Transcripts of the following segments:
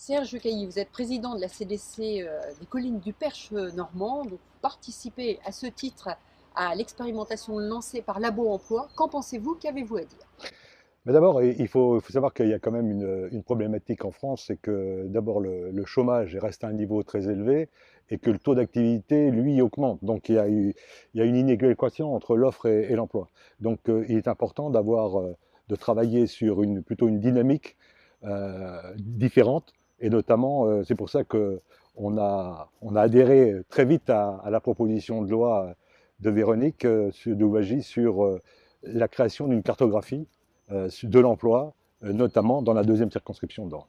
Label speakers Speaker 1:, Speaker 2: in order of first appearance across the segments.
Speaker 1: Serge Cailly, vous êtes président de la CDC des collines du Perche normand. Donc, vous participez à ce titre à l'expérimentation lancée par Labo Emploi. Qu'en pensez-vous? Qu'avez-vous à dire?
Speaker 2: Mais d'abord, il faut savoir qu'il y a quand même une problématique en France, c'est que d'abord le chômage reste à un niveau très élevé et que le taux d'activité, lui, augmente. Donc il y a une inadéquation entre l'offre et l'emploi. Donc il est important de travailler sur plutôt une dynamique différente. Et notamment, c'est pour ça on a adhéré très vite à la proposition de loi de Véronique Louwagie sur la création d'une cartographie de l'emploi, notamment dans la deuxième circonscription de l'Orne.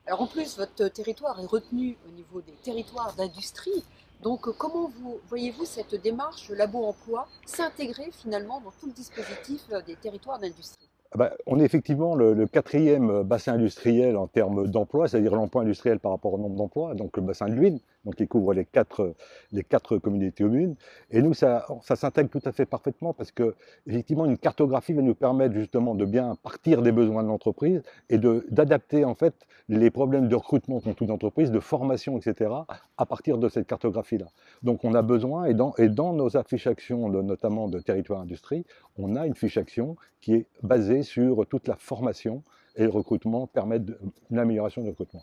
Speaker 1: Alors en plus, votre territoire est retenu au niveau des territoires d'industrie. Donc comment voyez-vous cette démarche Labo Emploi s'intégrer finalement dans tout le dispositif des territoires d'industrie?
Speaker 2: Ah bah, on est effectivement le quatrième bassin industriel en termes d'emploi, c'est-à-dire l'emploi industriel par rapport au nombre d'emplois, donc le bassin de l'Huisne, donc qui couvre les quatre communautés communes. Et nous, ça s'intègre tout à fait parfaitement parce que effectivement, une cartographie va nous permettre justement de bien partir des besoins de l'entreprise et d'adapter en fait les problèmes de recrutement qu'ont toute entreprise, de formation, etc., à partir de cette cartographie-là. Donc on a besoin, et dans nos affiches actions, notamment de territoire industrie, on a une fiche action qui est basée sur toute la formation et le recrutement permettent une amélioration du recrutement.